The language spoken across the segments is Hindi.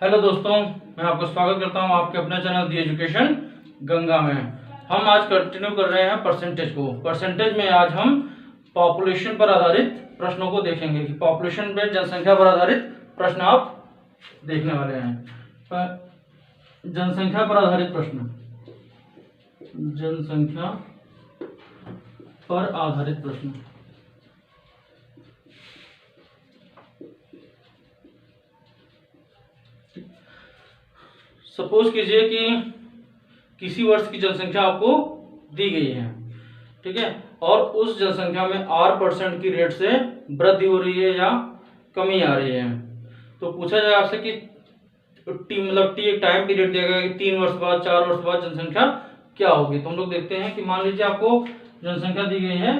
हेलो दोस्तों, मैं आपको स्वागत करता हूं आपके अपने चैनल दी एजुकेशन गंगा में। हम आज कंटिन्यू कर रहे हैं परसेंटेज को। परसेंटेज में आज हम पॉपुलेशन पर आधारित प्रश्नों को देखेंगे कि पॉपुलेशन पे जनसंख्या पर आधारित प्रश्न आप देखने वाले हैं। जनसंख्या पर आधारित प्रश्न, जनसंख्या पर आधारित प्रश्न। सपोज कीजिए कि किसी वर्ष की जनसंख्या आपको दी गई है, ठीक है, और उस जनसंख्या में R% की रेट से वृद्धि हो रही है या कमी आ रही है। तो पूछा जाए आपसे कि टी एक टाइम पीरियड दिया गया कि 3 वर्ष बाद 4 वर्ष बाद जनसंख्या क्या होगी। तो हम लोग देखते हैं कि मान लीजिए आपको जनसंख्या दी गई है।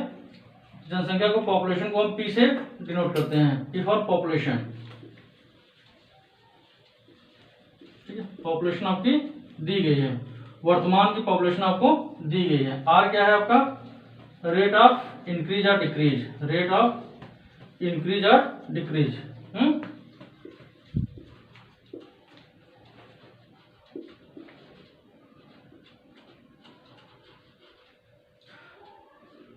जनसंख्या को, पॉपुलेशन को हम P से डिनोट करते हैं, P फॉर पॉपुलेशन। पॉपुलेशन आपकी दी गई है, वर्तमान की पॉपुलेशन आपको दी गई है। आर क्या है आपका? रेट ऑफ इंक्रीज और डिक्रीज, रेट ऑफ इंक्रीज और डिक्रीज।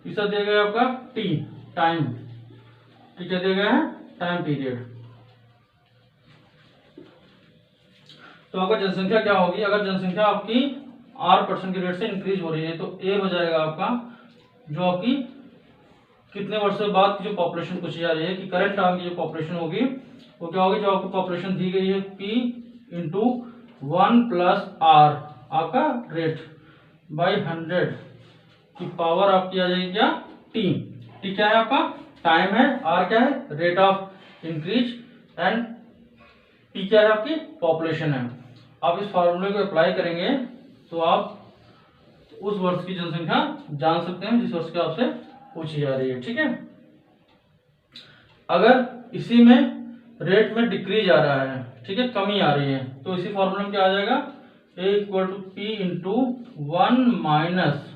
तीसरा दिया गया आपका टी, टाइम। टी क्या दिया गया है? Time period. तो आपका जनसंख्या क्या होगी? अगर जनसंख्या आपकी R% की रेट से इंक्रीज हो रही है तो ए हो जाएगा आपका, जो आपकी कितने वर्षों बाद की जो पॉपुलेशन पूछी जा रही है कि करंट टाइम की जो पॉपुलेशन होगी वो क्या होगी? जो आपको पॉपुलेशन दी गई है P इंटू 1 प्लस R, आपका रेट बाई 100 की पावर आपकी आ जाएगी क्या? टी। टी क्या है आपका? टाइम है। R क्या है? Rate of increase. And P क्या है? आपकी पॉपुलेशन है। आप इस फॉर्मूले को अप्लाई करेंगे तो आप उस वर्ष की जनसंख्या जान सकते हैं जिस वर्ष की आपसे पूछी जा रही है, ठीक है। अगर इसी में रेट में डिक्रीज आ रहा है, ठीक है, कमी आ रही है, तो इसी फॉर्मूले में क्या आ जाएगा? A equal to P into 1 minus,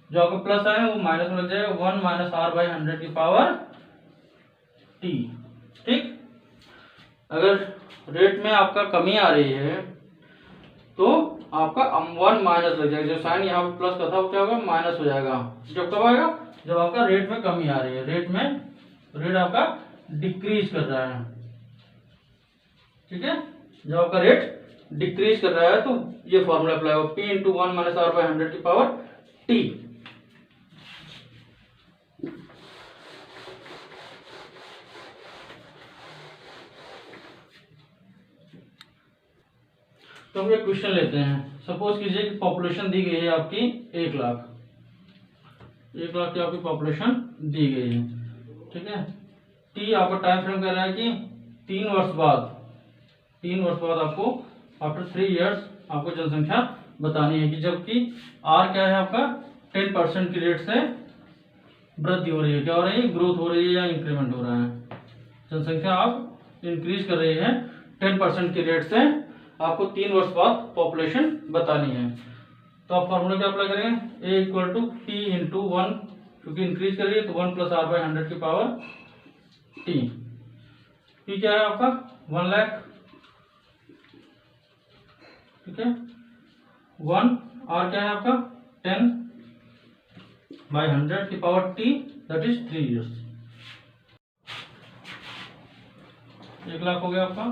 जो आपका प्लस आया वो माइनस में लग जाएगा, 1 माइनस R बाई 100 की पावर T, ठीक। अगर रेट में आपका कमी आ रही है तो आपका 1 माइनस लग जाएगा, जो साइन यहाँ पे प्लस का था वो क्या होगा? माइनस हो जाएगा। जब कब आएगा? जब आपका रेट में कमी आ रही है, रेट आपका डिक्रीज कर रहा है, ठीक है। जब आपका रेट डिक्रीज कर रहा है तो ये फॉर्मूला अप्लाई होगा, P into 1 minus R by 100 की पावर T। तो हम एक क्वेश्चन लेते हैं। सपोज कीजिए कि पॉपुलेशन दी गई है आपकी 1 लाख। 1 लाख की आपकी पॉपुलेशन दी गई है, ठीक है। टी आपका टाइम फ्रेम कह रहा है कि 3 वर्ष बाद आपको आफ्टर 3 इयर्स आपको जनसंख्या बतानी है कि जबकि आर क्या है आपका? 10% की रेट से वृद्धि हो रही है। क्या हो रही है? ग्रोथ हो रही है या इंक्रीमेंट हो रहा है। जनसंख्या आप इंक्रीज कर रही है 10% की रेट से, आपको 3 वर्ष बाद पॉपुलेशन बतानी है। तो आप फॉर्मूला क्या अप्लाई करेंगे? ए इक्वल टू P इंटू 1, क्योंकि इंक्रीज कर रही है तो 1 प्लस R बाई 100 की पावर T। P क्या है आपका? 1 लाख, ठीक है। 1 R क्या है आपका? 10 बाई 100 की power T, that is 3 years. 1 lakh हो गया आपका।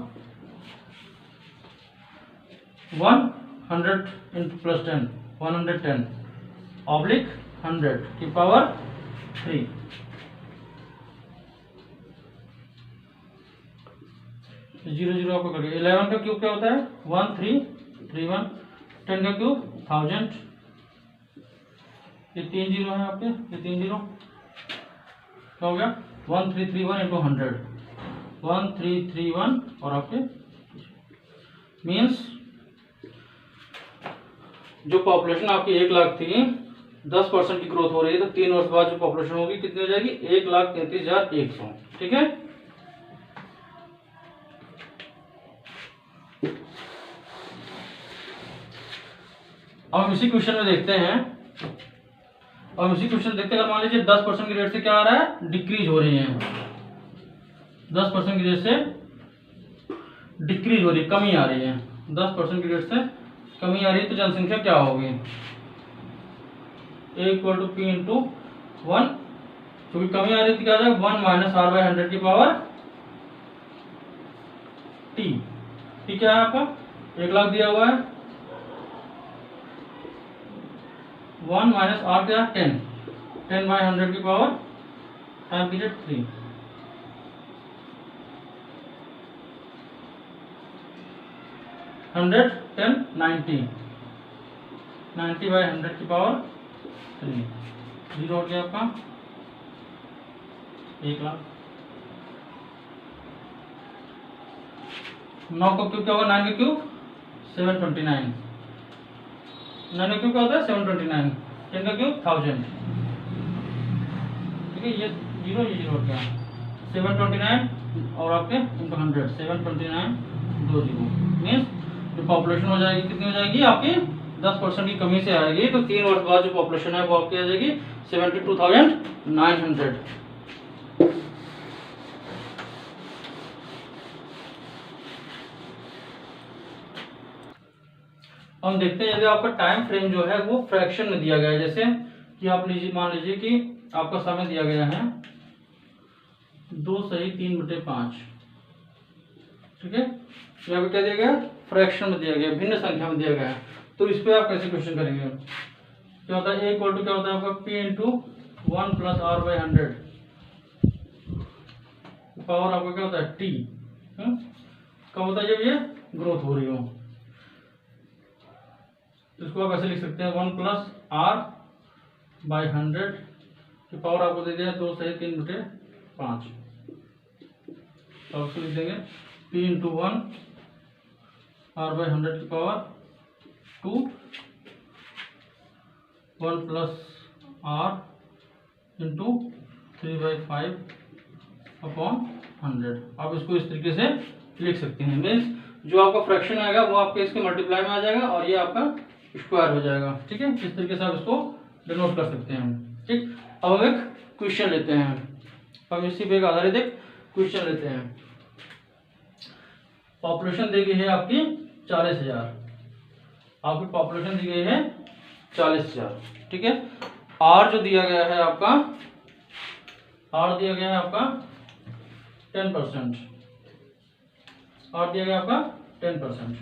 100 इंटू प्लस 10, 110 ऑब्लिक 100 की पावर 3। जीरो जीरो आपको कट गया। 11 का क्यूब क्या होता है? 1331। 10 का क्यूब 1000। ये 3 जीरो है आपके, ये 3 जीरो क्या हो गया? 1331 इंटू 100, 1331 और आपके मीन्स जो पॉपुलेशन आपकी 1 लाख थी, 10% की ग्रोथ हो रही है, तो 3 वर्ष बाद जो पॉपुलेशन होगी कितनी हो जाएगी? 1,33,100, ठीक है। अब हम इसी क्वेश्चन में देखते हैं, अगर मान लीजिए 10% की रेट से क्या आ रहा है? डिक्रीज हो रही है। 10% की रेट से डिक्रीज हो रही है, कमी आ रही है, 10% की रेट से कमी आ रही है, तो जनसंख्या क्या होगी, A equal to P into 1, क्योंकि कमी आ रही थी क्या आ जाएगा 1 माइनस R बाई 100 की पावर T। T क्या है आपका 1 लाख दिया हुआ है, 1 माइनस R क्या है 10 बाई 100 की पावर टाइम पीरियड 3, 100 10 90 बाई 100 की पावर 3, जीरो हो गया आपका 1 लाख। 9 का क्यूब क्या होगा, 9 का क्यूब 729, 9 का क्यूब क्या होता है 729, 10 का क्यूब 1000, ठीक है, ये जीरो हो गया 729 और आपके इंटू 100, 729 2 जीरो मीन्स जो पॉपुलेशन हो जाएगी कितनी हो जाएगी आपकी 10% की कमी से आएगी, तो 3 वर्ष बाद जो पॉपुलेशन है वो आपकी आ जाएगी 72,900। हम देखते हैं यदि आपका टाइम फ्रेम जो है वो फ्रैक्शन में दिया गया है, जैसे कि आप मान लीजिए कि आपका समय दिया गया है 2/3/5, ठीक है, यहाँ पे क्या दिया गया फ्रैक्शन में दिया गया, भिन्न संख्या में दिया गया है, तो इस पे आप कैसे क्वेश्चन करेंगे, क्या होता है A इक्वल टू क्या होता है आपका P into 1 plus R by 100, power आपका क्या होता है T, कब होता है जब ये ग्रोथ हो रही हो, इसको आप ऐसे लिख सकते हैं 1 प्लस R बाई 100 की पावर आपको दे दिया 2/3/5, तो आपको लिख देंगे P इंटू 1 R बाई 100 की power 2, 1 plus R into 3/5 upon 100। आप इसको इस तरीके से लिख सकते हैं, मीन्स जो आपका फ्रैक्शन आएगा वो आपके इसके मल्टीप्लाई में आ जाएगा और ये आपका स्क्वायर हो जाएगा, ठीक है, इस तरीके से आप इसको डिनोट कर सकते हैं, ठीक। अब हम एक क्वेश्चन लेते हैं, हम इसी पे आधारित एक क्वेश्चन लेते हैं। पॉपुलेशन दी गई है आपकी 40,000, आपकी पॉपुलेशन दी गई है 40,000, ठीक है। आर जो दिया गया है आपका, आर दिया गया है आपका 10%, आर दिया गया आपका 10%,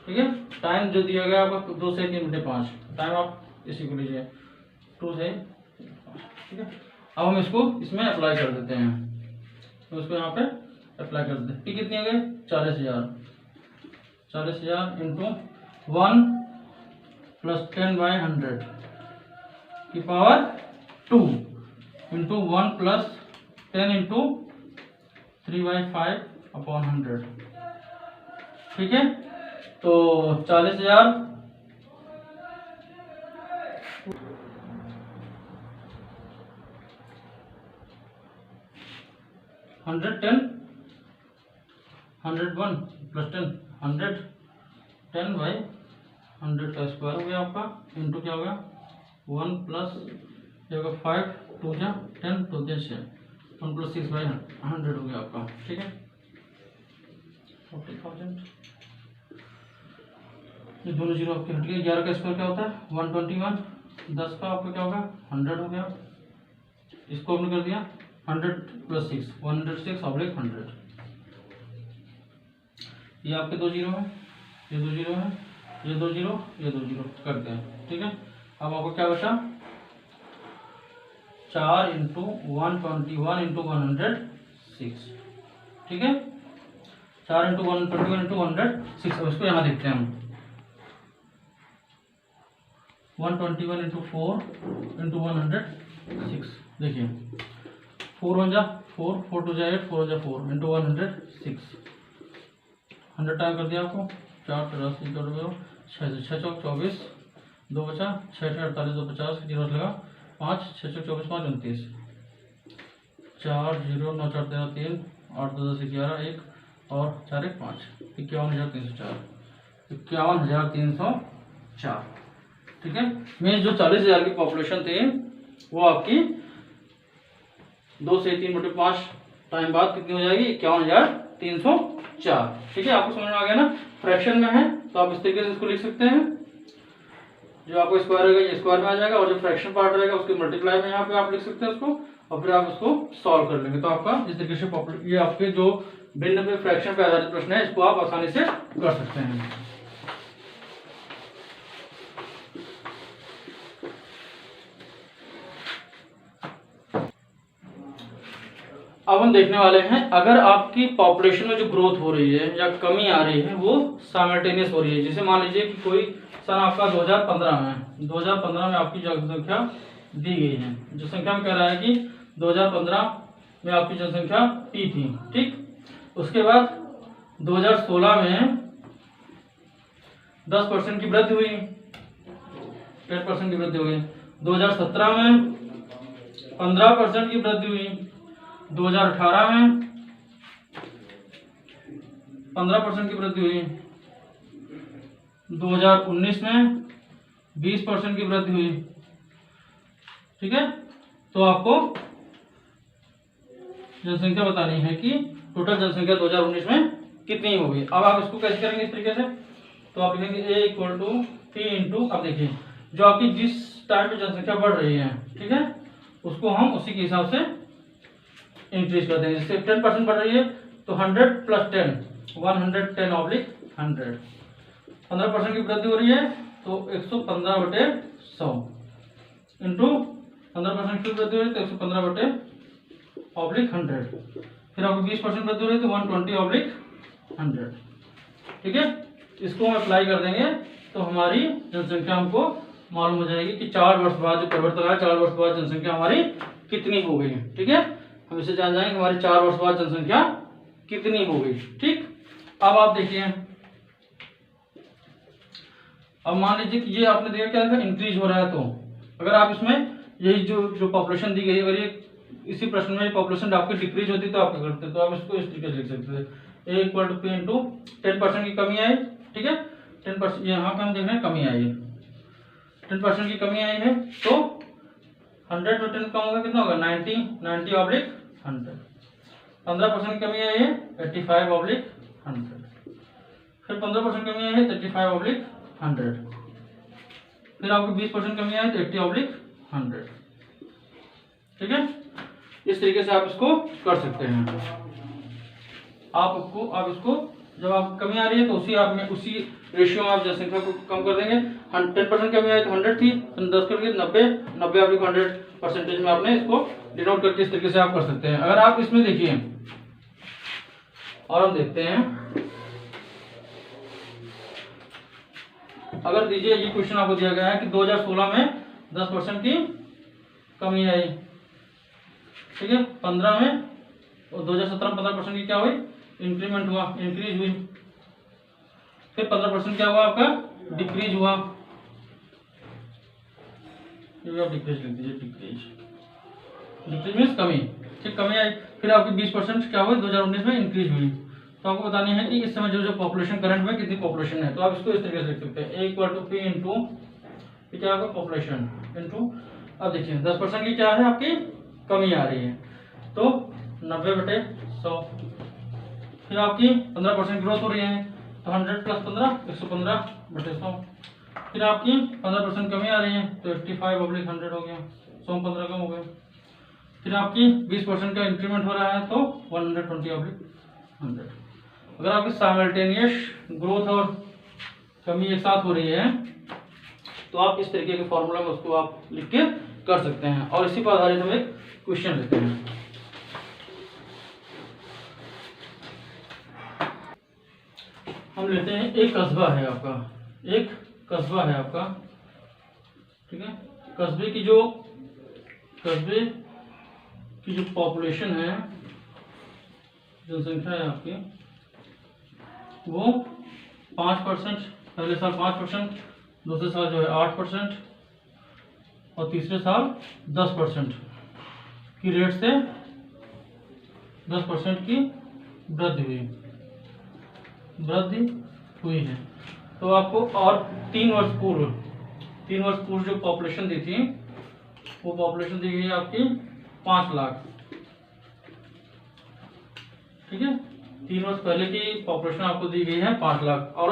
ठीक है। टाइम जो दिया गया आपका 2/3/5, टाइम आप इसी को लीजिए 2 से 5, ठीक है। अब हम इसको इसमें अप्लाई कर देते हैं, तो इसको यहाँ पे अप्लाई कर देते हैं। पी कितनी आ गई 40,000, 40,000 इंटू 1 प्लस 10 बाई 100 की power 2 into 1 plus 10 into 3/5 upon 100, ठीक है। तो 40,000 110 101 प्लस 10 110 बाई 100 का स्क्वायर हो गया आपका, इंटू क्या हो गया 1 प्लस 5 2 जा 10 2 6 1 प्लस 6 बाई 100 हो गया आपका, ठीक है। 40,000, ये दोनों जीरो आपके हट गए। 11 का स्क्वायर क्या होता है 121, 10 का आपका क्या होगा 100 हो गया, इसको हमने कर दिया 100 प्लस 6 106 ऑब्लिक 100, ये आपके 2 जीरो है, ये 2 जीरो है, ये 2 जीरो, ये 2 जीरो करते हैं, ठीक है। अब आपको क्या बचा 4 इंटू 121 इंटू 106, ठीक है, 4 इंटू 121 इंटू 106। अब इसको यहाँ देखते हैं हम 121 इंटू 4 इंटू 106, देखिए 4 1 जा 4 4 2 जा 8 4 जा 4 इंटू 106, 100 टाइम कर दिया आपको 4 83 6 6 चौक 24 2 बचा 6 48 2 50 जीरो लगा 5 6 24 5 29 4 0 9 4 13 3 8 2 10 11 1 और 4 1 5 51,304 51,304, ठीक है। मीन्स जो 40,000 की पॉपुलेशन थी वो आपकी 2/3/5 टाइम बाद कितनी हो जाएगी 51,304 304। ठीक है, आपको समझ में आ गया ना। फ्रैक्शन में है तो आप इस तरीके से इसको लिख सकते हैं, जो आपको स्क्वायर होगा ये स्क्वायर में आ जाएगा, और जो फ्रैक्शन पार्ट रहेगा उसके मल्टीप्लाई में यहाँ पे आप लिख सकते हैं उसको, और फिर आप उसको सॉल्व कर लेंगे। तो आपका इस तरीके से ये आपके जो भिन्न पे फ्रैक्शन पे आधारित प्रश्न है इसको आप आसानी से कर सकते हैं। अब हम देखने वाले हैं, अगर आपकी पॉपुलेशन में जो ग्रोथ हो रही है या कमी आ रही है वो साइमल्टेनियस हो रही है। जैसे मान लीजिए कि कोई सन आपका 2015 में 2015 में आपकी जनसंख्या दी गई है, जो संख्या में कह रहा है कि 2015 में आपकी जनसंख्या P थी। ठीक, उसके बाद 2016 में 10% की वृद्धि हुई, 10% की वृद्धि हुई। 2017 में 15% की वृद्धि हुई। 2018 में 15% की वृद्धि हुई। 2019 में 20% की वृद्धि हुई। ठीक है, तो आपको जनसंख्या बतानी है कि टोटल जनसंख्या 2019 में कितनी होगी। अब आप इसको कैसे करेंगे इस तरीके से, तो आप लिखेंगे A equal to P into, अब देखिए जो आपकी जिस टाइम पे जनसंख्या बढ़ रही है, ठीक है, उसको हम उसी के हिसाब से इंक्रीज कर देंगे। जैसे 10% बढ़ रही है तो 100 प्लस 10 110 ऑब्लिक 100। 15% की वृद्धि हो रही है तो 115/100 इंटू 15% की वृद्धि हो रही है तो 115/100। फिर आपको 20% वृद्धि हो रही है तो 120/100। ठीक है, इसको हम अप्लाई कर देंगे तो हमारी जनसंख्या हमको मालूम हो जाएगी कि 4 वर्ष बाद जो परिवर्तन आया, 4 वर्ष बाद जनसंख्या हमारी कितनी हो गई। ठीक है, हम इसे जान जाएंगे हमारी 4 वर्ष बाद जनसंख्या कितनी हो गई। ठीक, अब आप देखिए, अब मान लीजिए कि ये आपने देखा क्या था, इंक्रीज हो रहा है, तो अगर आप इसमें यही जो पॉपुलेशन दी गई है, अगर ये इसी प्रश्न में पॉपुलेशन आपकी डिक्रीज होती तो आप क्या करते, तो आप इसको इस तरीके से लिख सकते थे, A equal to P into 10% की कमी आई। ठीक है, 10% यहाँ पे हम देख रहे हैं कमी आई है, 10% की कमी आई है तो 100 में 10 कम होगा, कितना होगा 90/100। 15% की कमी आई है 85/100। फिर 15% कमी आई है 35/100। फिर आपको 20% कमी आई तो 80/100। ठीक है, इस तरीके से आप इसको कर सकते हैं। आप इसको जब आप कमी आ रही है तो उसी रेशियो में आप जनसंख्या को कम कर देंगे। 10% कमी आई तो 100 थी, 10 करके 90/100 परसेंटेज में आपने इसको डिनोट करके इस तरीके से आप कर सकते हैं। अगर आप इसमें देखिए और हम देखते हैं, अगर दीजिए ये क्वेश्चन आपको दिया गया है कि 2016 में 10% की कमी आई। ठीक है, 15 में और 2017 में 15% की क्या हुई, इंक्रीमेंट हुआ, इंक्रीज हुई। फिर 15% क्या हुआ आपका, डिक्रीज हुआ। ये आप डिक्रीज लिख दीजिए, डिक्रीज मीन्स कमी। ठीक, कमी आई। फिर आपकी 20% क्या हुई 2019 में इंक्रीज हुई। तो आपको बतानी है कि इस समय जो पॉपुलेशन करंट में कितनी पॉपुलेशन है, तो आप इसको इस तरीके से लिख सकते हैं, A equal to P into क्या होगा पॉपुलेशन इंटू, अब देखिए 10% की क्या है आपकी कमी आ रही है तो 90/100। फिर आपकी 15% ग्रोथ हो रही है तो 100 प्लस 15 115/100। फिर आपकी 15% कमी आ रही है तो 85/100 हो गया, 115 कम हो गया। फिर आपकी 20% का इंक्रीमेंट हो रहा है तो 120/100। अगर आपकी साइमल्टेनियस ग्रोथ और कमी एक साथ हो रही है तो आप इस तरीके के फॉर्मूला में उसको आप लिख के कर सकते हैं। और इसी पर आधारित हम एक क्वेश्चन लेते हैं। हम लेते हैं, एक कस्बा है आपका, एक कस्बा है आपका। ठीक है, कस्बे की जो पॉपुलेशन है, जनसंख्या है आपकी, वो 5%, पहले साल 5%, दूसरे साल जो है 8% और तीसरे साल 10% की रेट से 10% की वृद्धि हुई है। तो आपको और 3 वर्ष पूर्व जो पॉपुलेशन दी थी वो पॉपुलेशन दी गई है आपकी 5 लाख। ठीक है, 3 वर्ष पहले की पॉपुलेशन आपको दी गई है 5 लाख और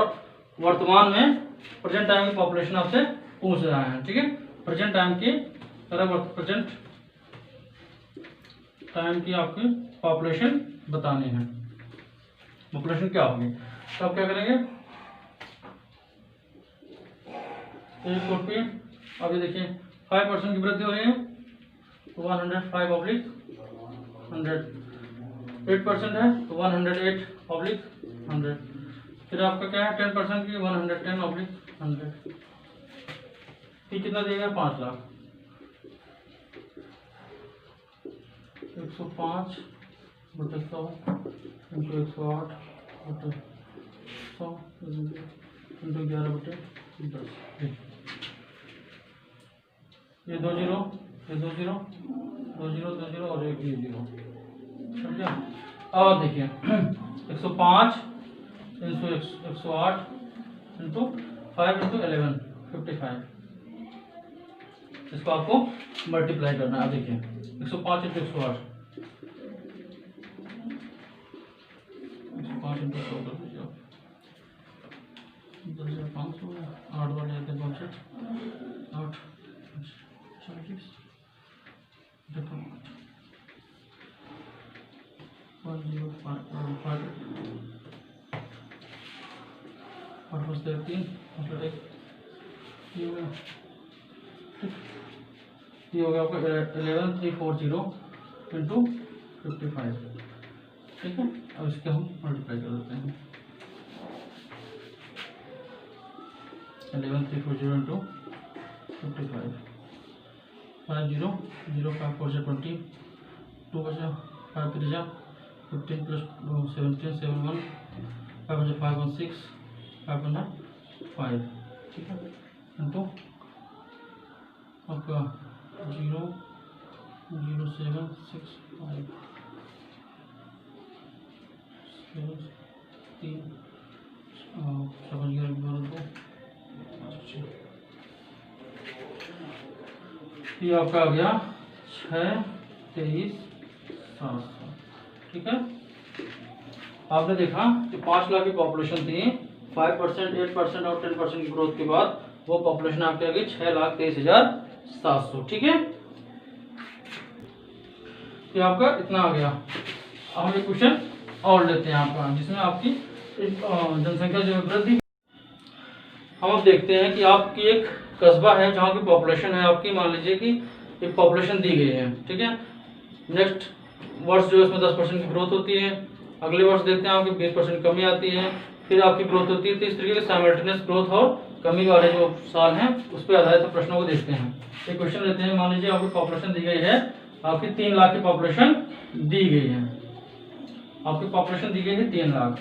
वर्तमान में प्रेजेंट टाइम की पॉपुलेशन आपसे पूछ रहा है। ठीक है, प्रेजेंट टाइम की प्रेजेंट टाइम की आपकी पॉपुलेशन बतानी है, पॉपुलेशन क्या होगी। तो आप क्या करेंगे, एक कोट पे अभी देखिए 5% की वृद्धि हो रही है तो 105 ऑब्लिक 100, 8% है तो 108 ऑब्लिक 100, फिर आपका क्या है 10% की 110 ऑब्लिक 100, फिर कितना देगा 5 लाख, 105 बटे 100 इंटू 108 बटे 100 इंटू 11 बटे 10, ये 2 जीरो, ये 2 जीरो, 2 जीरो, 2 जीरो और एक 0, समझा। अब देखिए 105 इंटू 108 इंटू 5 इंटू 11 55, इसको आपको मल्टीप्लाई करना है। देखिए 105 इंटू 108, 105 इंटू 100 कर दीजिए आप, 500 8 वाले आते हैं 8 40 ये हो गया आपका 11340 इंटू 55। ठीक है, अब इसके हम मल्टीप्लाई कर देते हैं 11340 इंटू 55, 5 0 0 5 4 से 20 2 बचा 5 3 जा 15 प्लस 17 7 1 5 बचा 5 1 6 5 बना 5। ठीक है, इंटू आपका 0 0 7 6 5 3 7 11 2, ये आपका आ गया 6 23 700। ठीक है, आपने देखा कि 5 लाख की पॉपुलेशन थी, 5%, 8% और 10% की ग्रोथ के बाद वो पॉपुलेशन आपकी आ गई 6,23,700। ठीक है, ये आपका इतना आ गया। अब हम एक क्वेश्चन और लेते हैं आपका, जिसमें आपकी जनसंख्या जो वृद्धि। हम अब देखते हैं कि आपकी एक कस्बा है जहाँ की पॉपुलेशन है आपकी, मान लीजिए कि एक पॉपुलेशन दी गई है। ठीक है, नेक्स्ट वर्ष जो है उसमें 10% की ग्रोथ होती है, अगले वर्ष देखते हैं आपकी 20% कमी आती है, फिर आपकी ग्रोथ होती है। तो इस तरीके के साइमल्टेनियस ग्रोथ और कमी वाले जो साल हैं उस पर आधारित प्रश्नों को देखते हैं। एक क्वेश्चन लेते हैं, मान लीजिए आपकी पॉपुलेशन दी गई है, आपकी 3 लाख की पॉपुलेशन दी गई है, आपकी पॉपुलेशन दी गई है 3 लाख।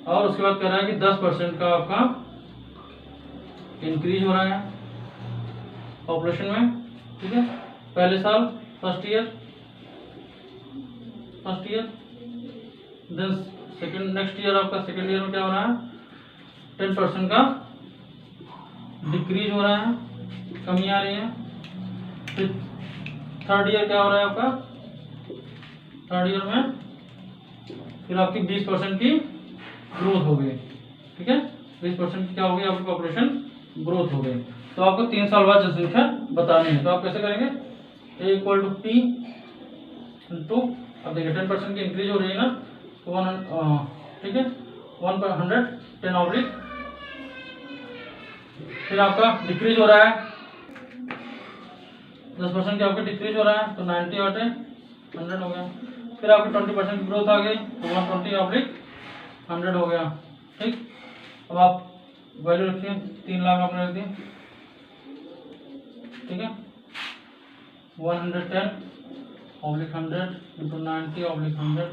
और उसके बाद कह रहा है कि 10% का आपका इंक्रीज हो रहा है पॉपुलेशन में। ठीक है, पहले साल first year then second, next year आपका सेकंड ईयर में क्या हो रहा है 10% का डिक्रीज हो रहा है, कमी आ रही है। फिर थर्ड ईयर क्या हो रहा है आपका, थर्ड ईयर में फिर आपकी 20% की ग्रोथ हो गई। ठीक है, 20% की क्या हो गई आपकी पॉपुलेशन ग्रोथ हो गई। तो आपको 3 साल बाद जनसंख्या बतानी है, तो आप कैसे करेंगे, A equal to P into, अब देखिए 10% की इंक्रीज हो रही है ना, तो 100, ठीक है 1/110 ऑब्लिक, फिर आपका डिक्रीज हो रहा है 10% की आपका डिक्रीज हो रहा है, तो 90 बटे 100 हो गया। फिर आपकी 20% की ग्रोथ आ गई तो 120 ऑब्लिक 100 हो गया। ठीक, अब आप वैल्यू रखिए, 3 लाख आपने रख दी। ठीक है, 110 oblique 100 into 90 oblique 100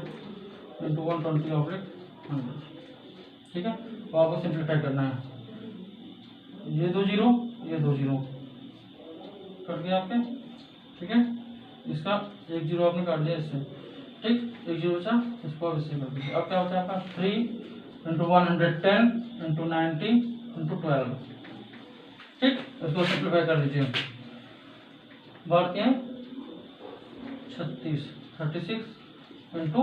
into 120 oblique 100। ठीक है, तो आपको सिंप्लीफाई करना है, ये 2 जीरो, ये 2 जीरो कट गया आपके। ठीक है, इसका 1 जीरो आपने काट दिया इससे। ठीक, 1 जीरो बचा, इसको आप इससे कर दीजिए। अब क्या होता है आपका 3 इंटू 110 इंटू 90 इंटू 12। ठीक, इसको सिंप्लीफाई कर दीजिए, बढ़ते हैं 36 इंटू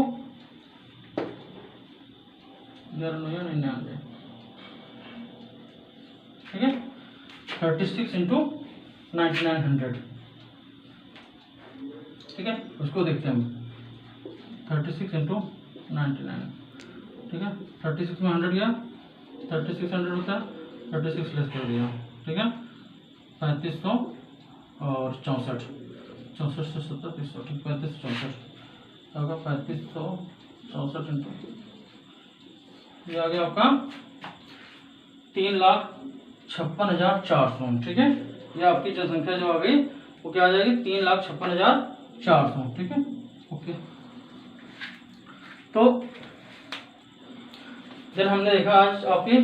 99, ठीक है। 36 इंटू 9900, ठीक है, उसको देखते हैं हम। 36 इंटू 99, ठीक है। 36 में 100 गया, 3600 होता है, 36 लेस कर दिया, ठीक है। 3500 और 64, 64 से 70 300, ठीक, 3564 होगा। 3564 इंटू, ये आ गया आपका 3,56,400, ठीक है। ये आपकी जनसंख्या जो आ गई वो क्या आ जाएगी, 3,56,400, ठीक है। ओके, तो जब हमने देखा आज आपकी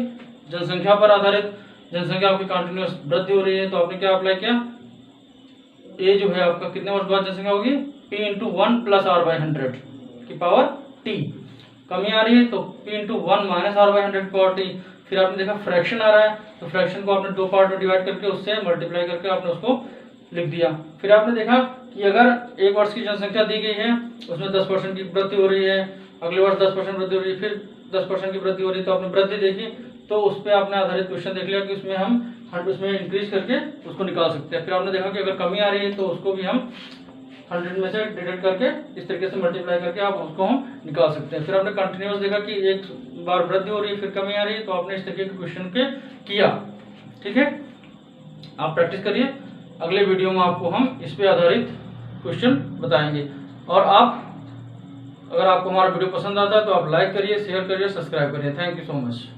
जनसंख्या पर आधारित, जनसंख्या आपकी कंटिन्यूअस वृद्धि हो रही है, तो आपने क्या अप्लाई किया, ए जो है आपका कितने वर्ष बाद जनसंख्या होगी, p into 1 plus r by 100 की पावर t। कमी आ रही है तो p into 1 minus r by 100 की पावर t। फिर आपने देखा फ्रैक्शन आ रहा है, तो फ्रैक्शन को आपने दो पार्ट में डिवाइड करके उससे मल्टीप्लाई करके आपने उसको लिख दिया। फिर आपने देखा कि अगर एक वर्ष की जनसंख्या दी गई है, उसमें 10% की वृद्धि हो रही है, अगले वर्ष 10% वृद्धि हो रही है, फिर 10% की वृद्धि हो रही है, तो आपने वृद्धि देखी, तो उस पर आपने आधारित क्वेश्चन देख लिया कि उसमें हम उसमें इंक्रीज करके उसको निकाल सकते हैं। फिर आपने देखा कि अगर कमी आ रही है तो उसको भी हम 100 में से डिडक्ट करके इस तरीके से मल्टीप्लाई करके आप उसको हम निकाल सकते हैं। फिर आपने कंटिन्यूअस देखा कि एक बार वृद्धि हो रही है फिर कमी आ रही है, तो आपने इस तरीके के क्वेश्चन के किया, ठीक है। आप प्रैक्टिस करिए, अगले वीडियो में आपको हम इस पे आधारित क्वेश्चन बताएंगे। और आप अगर आपको हमारा वीडियो पसंद आता है तो आप लाइक करिए, शेयर करिए, सब्सक्राइब करिए। Thank you so much.